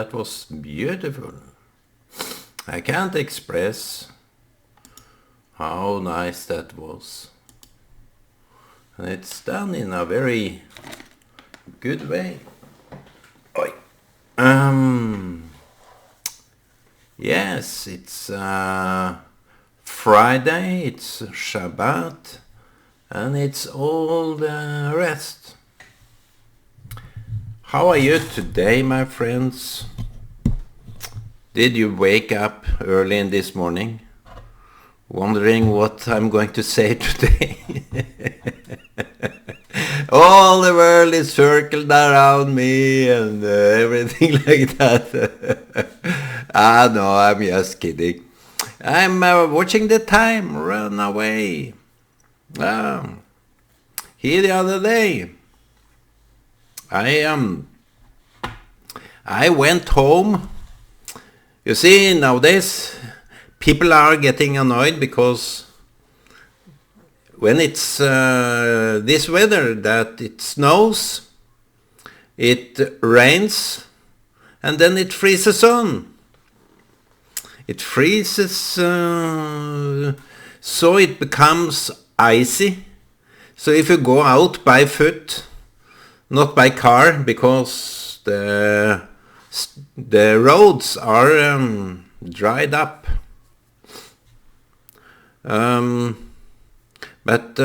that was beautiful. I can't express how nice that was. And it's done in a very good way. Oi. Yes, it's Friday, it's Shabbat, and it's all the rest. How are you today, my friends? Did you wake up early in this morning, wondering what I'm going to say today? All the world is circled around me and everything like that. No, I'm just kidding. I'm watching the time run away. Here the other day, I went home. You see, nowadays people are getting annoyed because when it's this weather that it snows, it rains, and then it freezes on. It freezes, so it becomes icy. So if you go out by foot, not by car, because the roads are dried up. But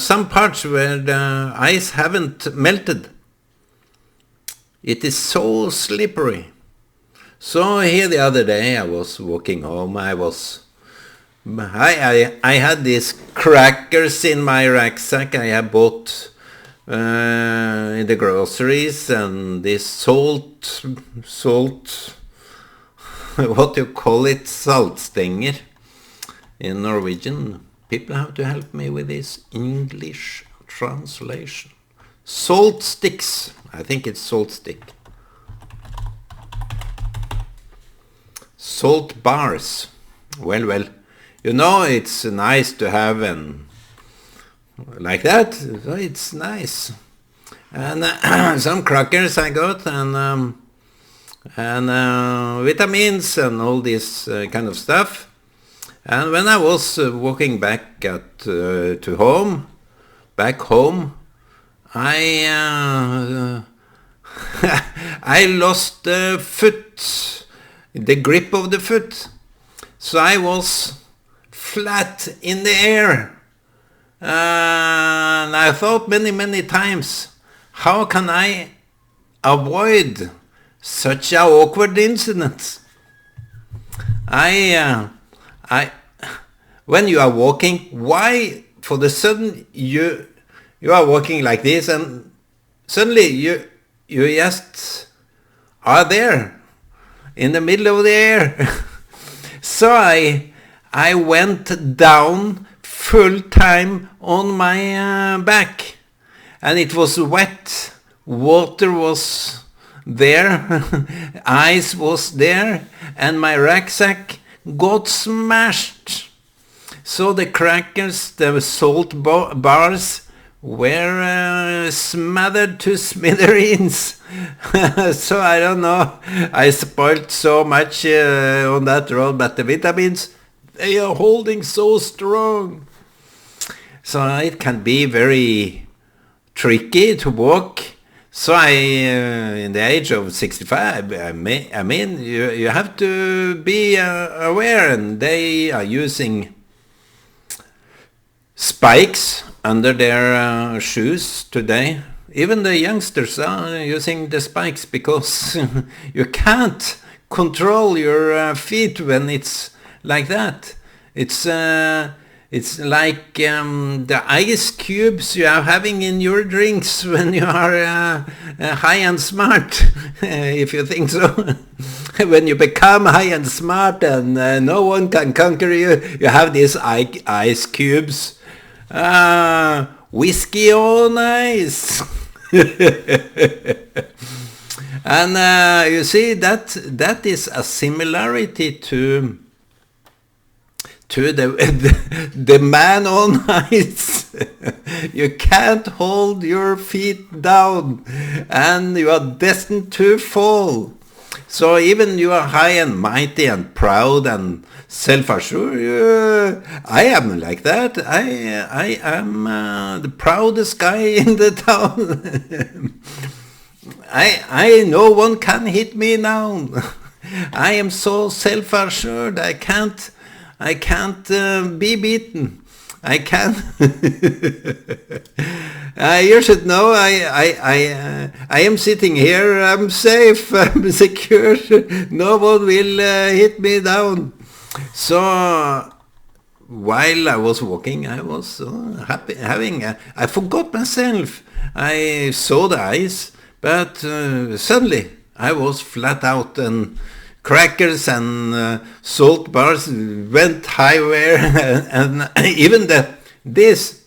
some parts where the ice haven't melted, it is so slippery. So here the other day I was walking home. I had these crackers in my rucksack I had bought in the groceries, and this salt, what do you call it, saltstenger in Norwegian. People have to help me with this English translation. Salt sticks. I think it's salt stick. Salt bars. Well, you know, it's nice to have and like that. So it's nice. And some crackers I got, and vitamins and all this kind of stuff. And when I was walking back to home, I I lost the foot, the grip of the foot. So I was flat in the air. And I thought many times, how can I avoid such an awkward incident? When you are walking, why for the sudden you are walking like this, and suddenly you just are there in the middle of the air. So I went down full time on my back, and it was wet. Water was there, ice was there, and my rucksack got smashed. So the crackers, the salt bars, were smothered to smithereens. So I don't know, I spoiled so much on that road, but the vitamins, they are holding so strong. So it can be very tricky to walk. So in the age of 65, I mean, you have to be aware, and they are using spikes under their shoes today. Even the youngsters are using the spikes because you can't control your feet when it's like that. It's like the ice cubes you are having in your drinks when you are high and smart, if you think so. When you become high and smart and no one can conquer you, you have these ice cubes. Whiskey on ice. And you see, that is a similarity to the man on ice. You can't hold your feet down, and you are destined to fall. So even you are high and mighty and proud and self-assured, I am like that. I am the proudest guy in the town. I no one can hit me now. I am so self-assured. I can't be beaten. I can. You should know. I am sitting here. I'm safe. I'm secure. No one will hit me down. So while I was walking, I was happy. I forgot myself. I saw the ice, but suddenly I was flat out, and crackers and salt bars went higher, and even this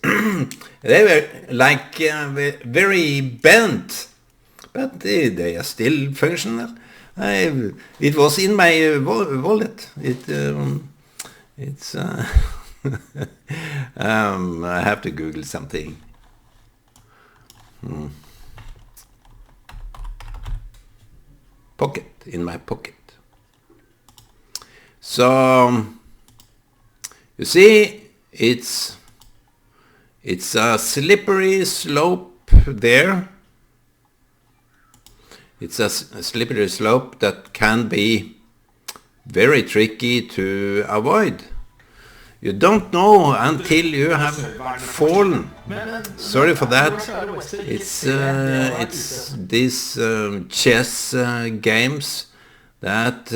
they were like very bent, but they are still functional. It was in my wallet. It's I have to Google something. Pocket, in my pocket. So you see, it's a slippery slope there. It's a slippery slope that can be very tricky to avoid. You don't know until you have fallen. Sorry for that. It's these chess games that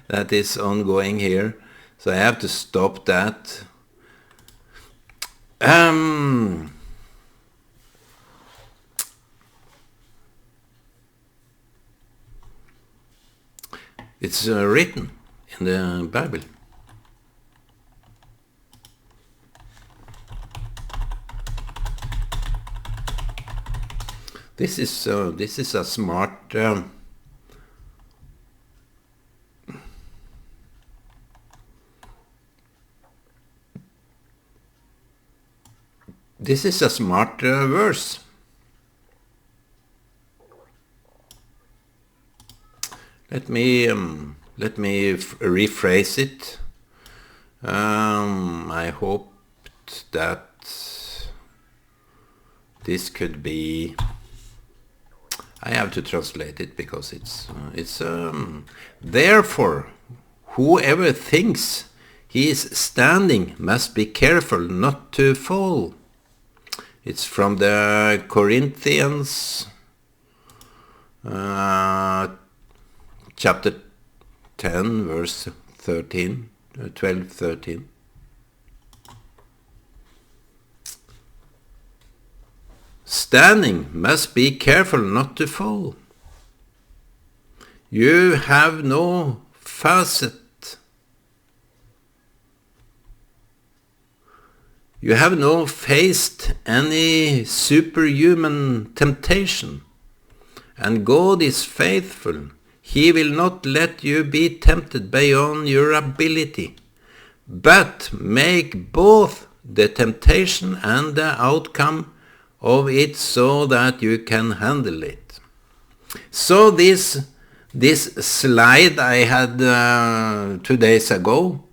that is ongoing here. So I have to stop that. It's written in the Bible. This is a smart this is a smart verse. Let me rephrase it. I hoped that this could be. I have to translate it because it's therefore whoever thinks he is standing must be careful not to fall. It's from the Corinthians chapter 10 verse 13, 12, 13. Standing must be careful not to fall. You have no facet. You have no faced any superhuman temptation, and God is faithful. He will not let you be tempted beyond your ability, but make both the temptation and the outcome of it so that you can handle it. So this slide I had 2 days ago,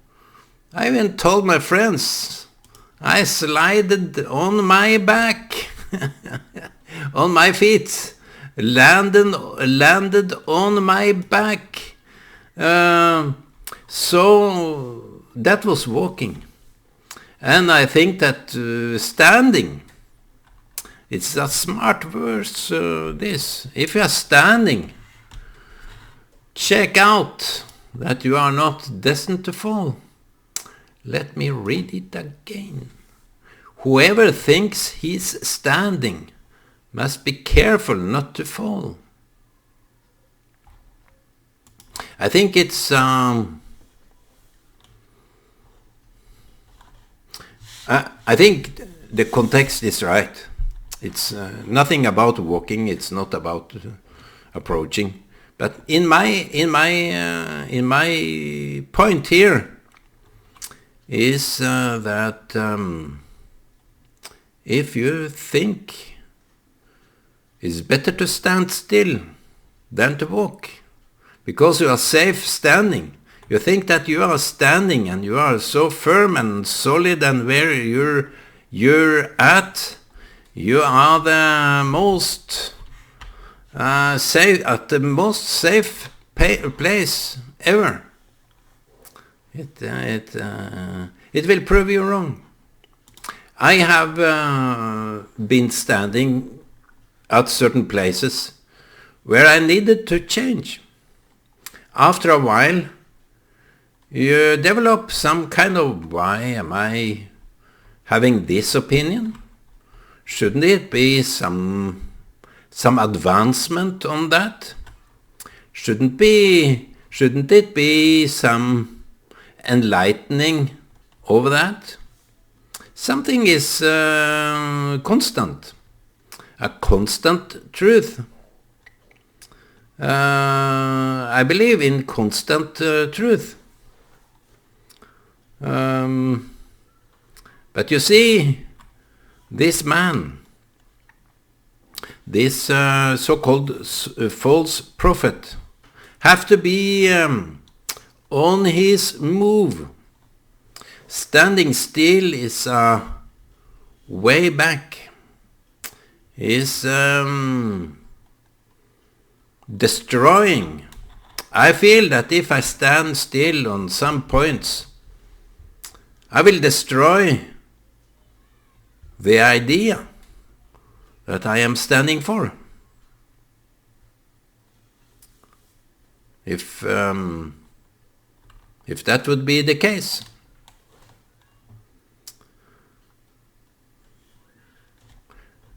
I even told my friends, I slided on my back, on my feet, landed on my back. So that was walking. And I think that standing, it's a smart verse, this. If you are standing, check out that you are not destined to fall. Let me read it again. Whoever thinks he's standing must be careful not to fall. I think it's I think the context is right. It's nothing about walking. It's not about approaching. But in my point here is that if you think it's better to stand still than to walk, because you are safe standing. You think that you are standing and you are so firm and solid, and where you're at, you are the most safe, at the most safe place ever. It will prove you wrong. I have been standing at certain places where I needed to change. After a while, you develop some kind of, why am I having this opinion? Shouldn't it be some advancement on that? Shouldn't it be some enlightening over that? Something is constant, a constant truth. I believe in constant truth. But you see, this man, this so-called false prophet, have to be on his move. Standing still is way back. Is destroying. I feel that if I stand still on some points, I will destroy the idea that I am standing for. If that would be the case.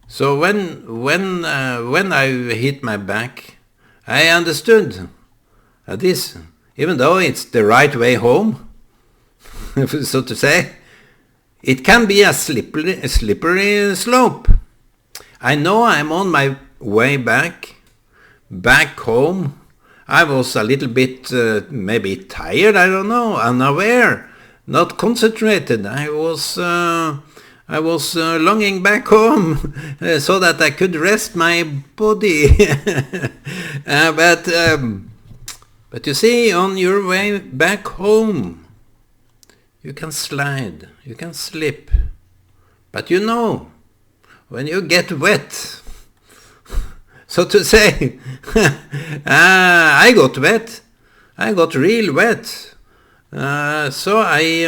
So when I hit my back, I understood that this, even though it's the right way home, so to say, it can be a slippery slope. I know I'm on my way back home. I was a little bit maybe tired, I don't know, unaware, not concentrated. I was longing back home so that I could rest my body. But you see, on your way back home, you can slide, you can slip. But you know, when you get wet, so to say, I got wet. I got real wet. So I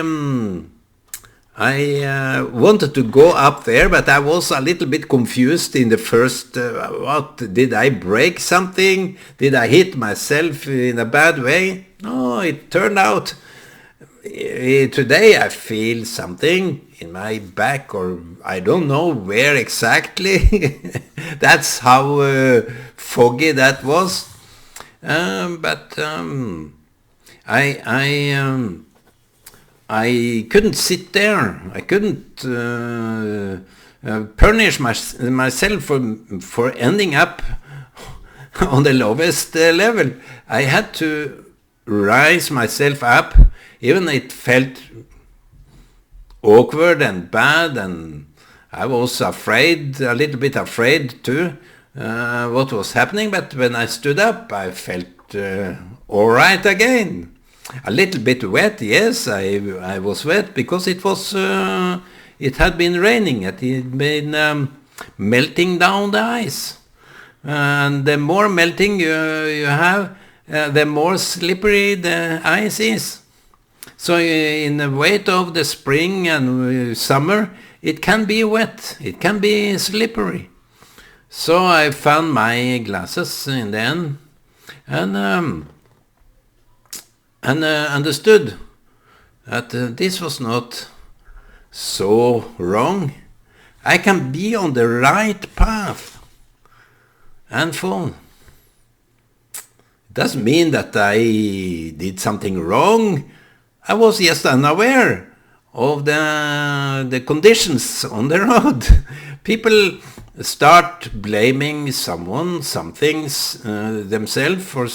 wanted to go up there, but I was a little bit confused in the first, what, did I break something? Did I hit myself in a bad way? No, it turned out, today I feel something in my back, or I don't know where exactly. That's how foggy that was. I couldn't sit there. I couldn't punish myself for ending up on the lowest level. I had to rise myself up, even it felt awkward and bad, and I was afraid, a little bit afraid too, what was happening. But when I stood up, I felt all right again. A little bit wet, yes, I was wet because it was, it had been raining, it had been melting down the ice. And the more melting you have, the more slippery the ice is. So in the weight of the spring and summer, it can be wet, it can be slippery. So I found my glasses in the end, and understood that this was not so wrong. I can be on the right path and fall. It doesn't mean that I did something wrong. I was just unaware of the conditions on the road. People start blaming someone, some things, themselves for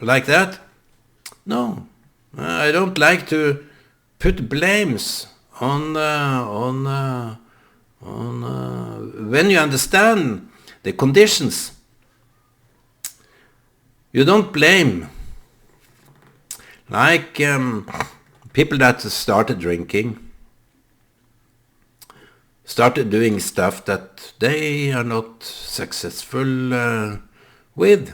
like that. No, I don't like to put blames on when you understand the conditions. You don't blame. Like people that started drinking, started doing stuff that they are not successful with.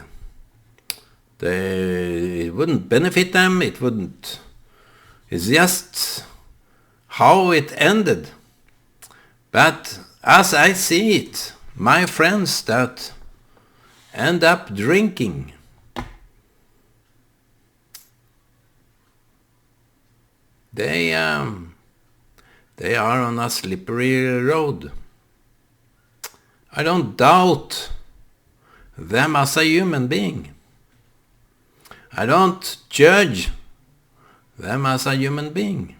It wouldn't benefit them, it wouldn't. It's just how it ended. But as I see it, my friends that end up drinking, they are on a slippery road. I don't doubt them as a human being. I don't judge them as a human being.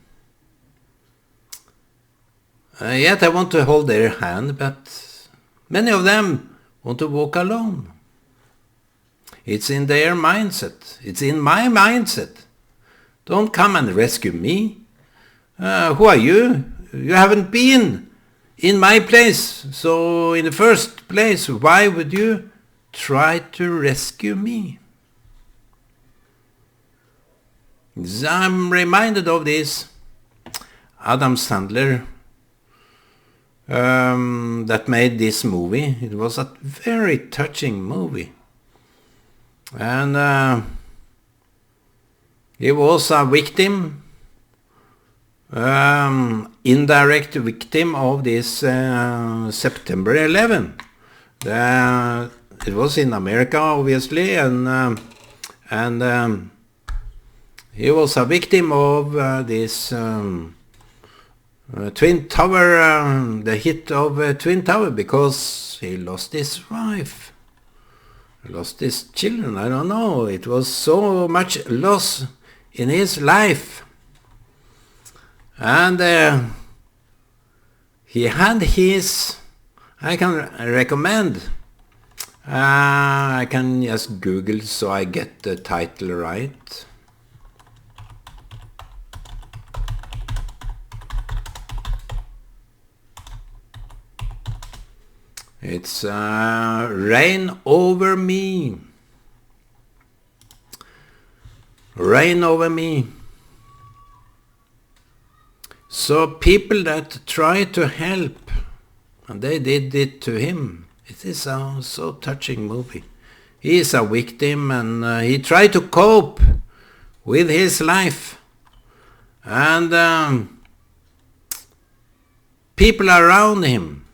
Yet I want to hold their hand, but many of them want to walk alone. It's in their mindset. It's in my mindset. Don't come and rescue me. Who are you? You haven't been in my place. So in the first place, why would you try to rescue me? I'm reminded of this Adam Sandler that made this movie. It was a very touching movie. And he was a victim, indirect victim of this September 11. It was in America, obviously, and he was a victim of this Twin Tower, the hit of Twin Tower, because he lost his wife, lost his children. I don't know. It was so much loss in his life. And he had his, I can recommend, I can just Google so I get the title right. It's Reign Over Me. Reign Over Me. So people that try to help, and they did it to him. It is a so touching movie. He is a victim, and he tried to cope with his life. And people around him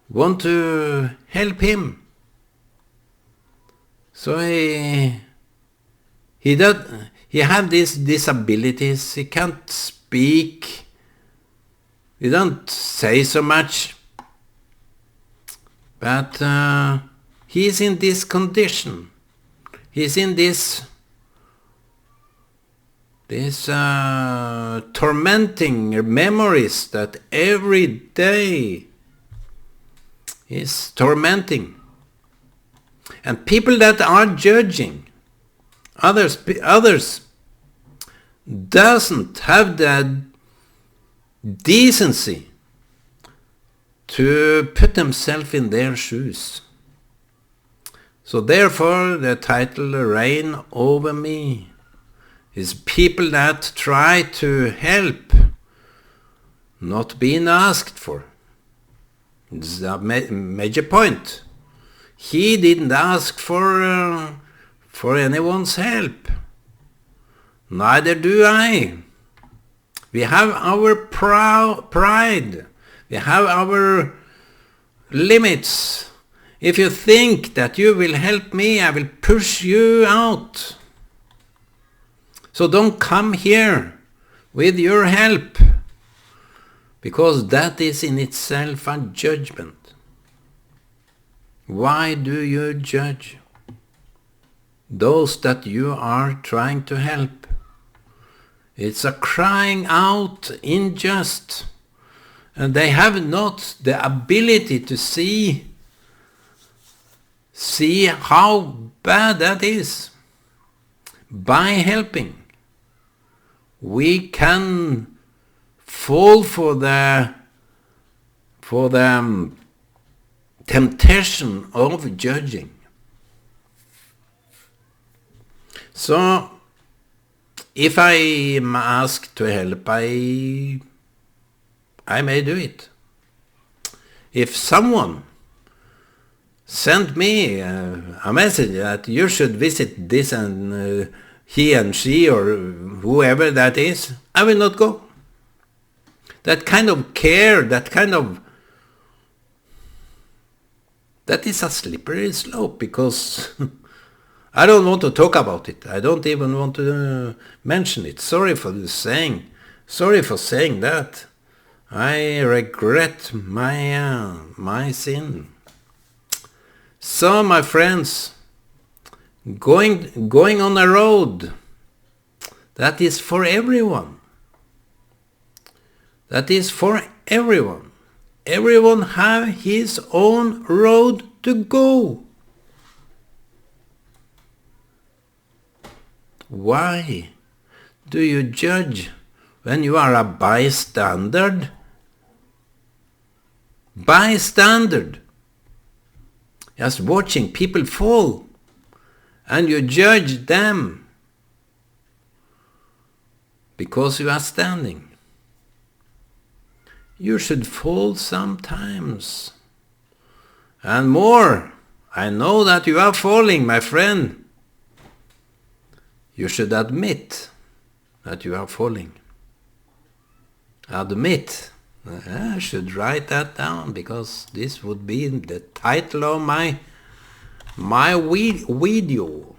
want to help him. So he had these disabilities. He can't speak. He don't say so much. But he is in this condition. He's in this tormenting memories that every day is tormenting. And people that are judging others doesn't have the decency to put themselves in their shoes. So therefore the title Reign Over Me is people that try to help, not being asked for. It's a major point. He didn't ask for anyone's help. Neither do I. We have our pride. We have our limits. If you think that you will help me, I will push you out. So don't come here with your help, because that is in itself a judgment. Why do you judge those that you are trying to help? It's a crying out unjust. And they have not the ability to see how bad that is. By helping, we can fall for the temptation of judging. So, if I am asked to help, I may do it. If someone sent me a message that you should visit this and he and she or whoever that is, I will not go. That kind of care, that is a slippery slope, because I don't want to talk about it. I don't even want to mention it. Sorry for saying that. I regret my sin. So, my friends, going on a road that is for everyone. That is for everyone. Everyone have his own road to go. Why do you judge when you are a bystander? Bystander. Just watching people fall, and you judge them because you are standing. You should fall sometimes. And more, I know that you are falling, my friend. You should admit that you are falling. Admit. I should write that down, because this would be the title of my video.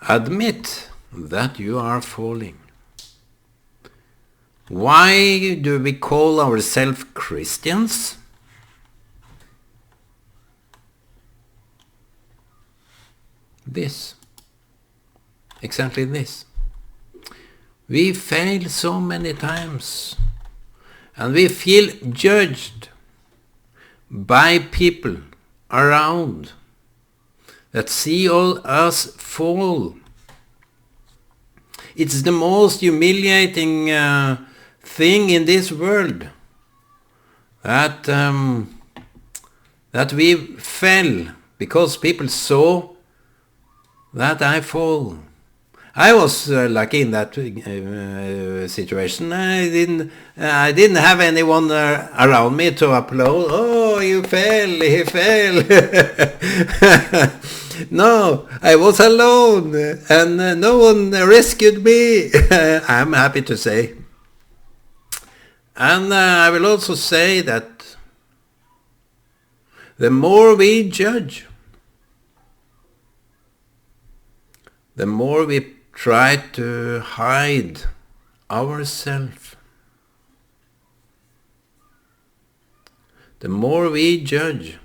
Admit that you are falling. Why do we call ourselves Christians? This. Exactly this. We fail so many times, and we feel judged by people around that see all us fall. It's the most humiliating thing in this world, that we fell because people saw that I fall. I was lucky in that situation. I didn't have anyone around me to applaud. Oh, you fell, he fell. No, I was alone, and no one rescued me. I'm happy to say. And I will also say that the more we judge, the more we try to hide ourselves. The more we judge,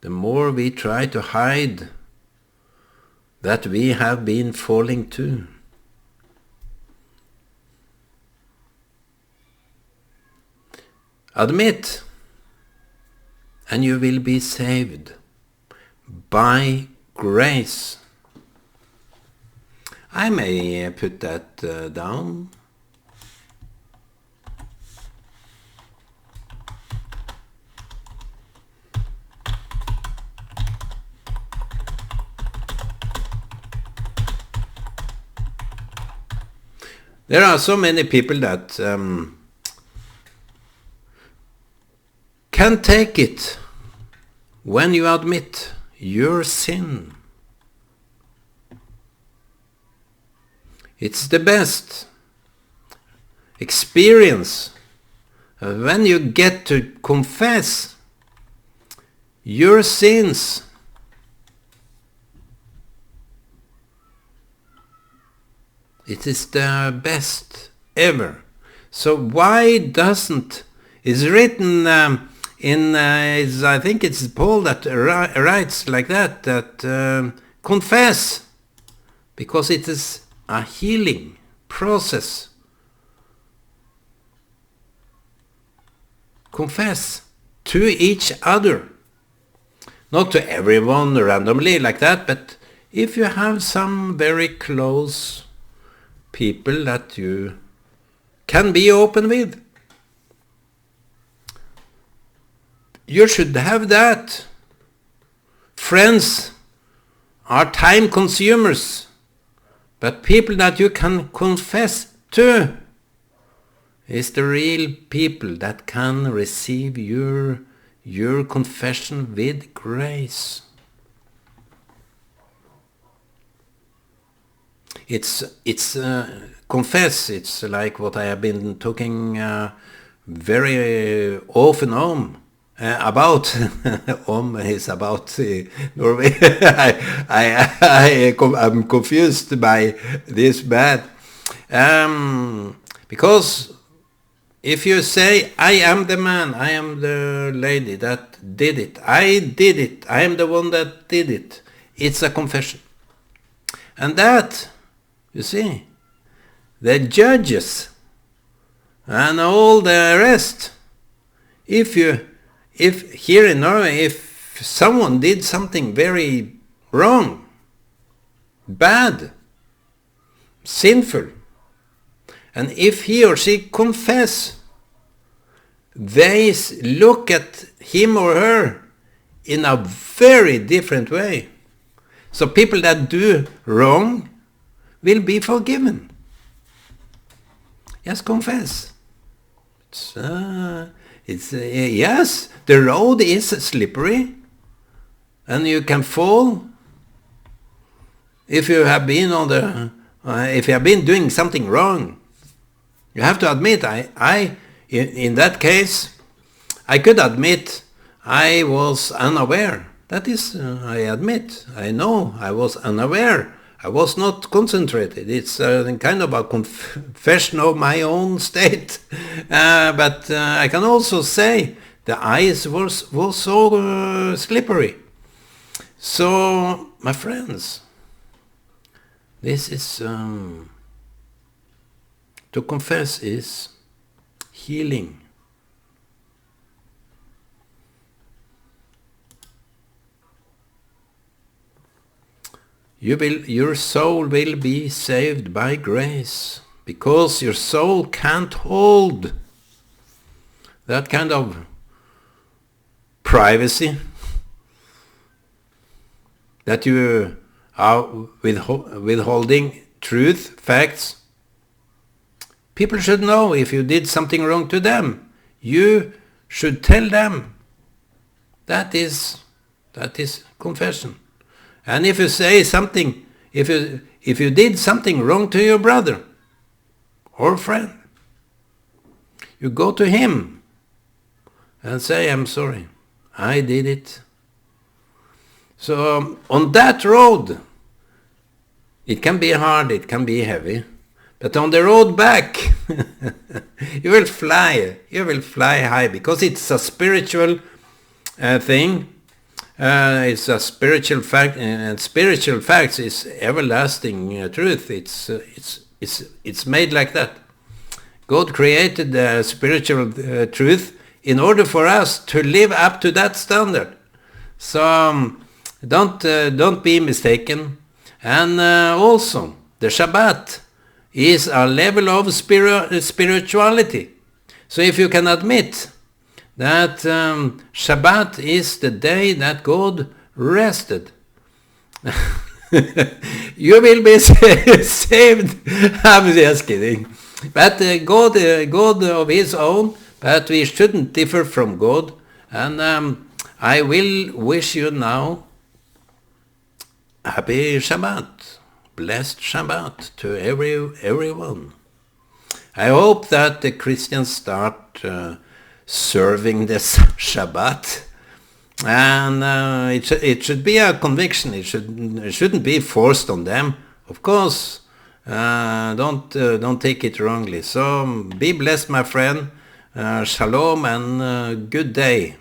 the more we try to hide that we have been falling too. Admit, and you will be saved by grace. I may put that down. There are so many people that can take it when you admit your sin. It's the best experience when you get to confess your sins. It is the best ever. So why doesn't, it's written I think it's Paul that writes like that confess, because it is a healing process. Confess to each other. Not to everyone randomly like that, but if you have some very close people that you can be open with, you should have that. Friends are time consumers, but people that you can confess to is the real people that can receive your confession with grace. It's confess. It's like what I have been talking very often about. Is about Norway. I'm confused by this bad. Because if you say, I am the man, I am the lady that did it, I did it, I am the one that did it, it's a confession. And that, you see, the judges and all the rest, if here in Norway, if someone did something very wrong, bad, sinful, and if he or she confess, they look at him or her in a very different way. So people that do wrong will be forgiven. Just confess. Yes, the road is slippery, and you can fall if you have been if you have been doing something wrong. You have to admit, in that case, I could admit I was unaware. That is, I admit, I know I was unaware. I was not concentrated. It's kind of a confession of my own state. But I can also say the ice was so slippery. So, my friends, this is... to confess is healing. Your soul will be saved by grace, because your soul can't hold that kind of privacy that you are withholding truth, facts. People should know if you did something wrong to them. You should tell them. That is confession. And if you say something, if you did something wrong to your brother or friend, you go to him and say, I'm sorry, I did it. So on that road, it can be hard, it can be heavy, but on the road back, you will fly high, because it's a spiritual thing. It's a spiritual fact, and spiritual facts is everlasting truth. It's made like that. God created the spiritual truth in order for us to live up to that standard. So don't be mistaken. And also, the Shabbat is a level of spirituality. So if you can admit that Shabbat is the day that God rested, you will be saved. I'm just kidding. But God of his own, but we shouldn't differ from God. And I will wish you now happy Shabbat, blessed Shabbat to everyone. I hope that the Christians start serving this Shabbat, and it should be a conviction. It shouldn't be forced on them. Of course, don't take it wrongly. So be blessed, my friend. Shalom and good day.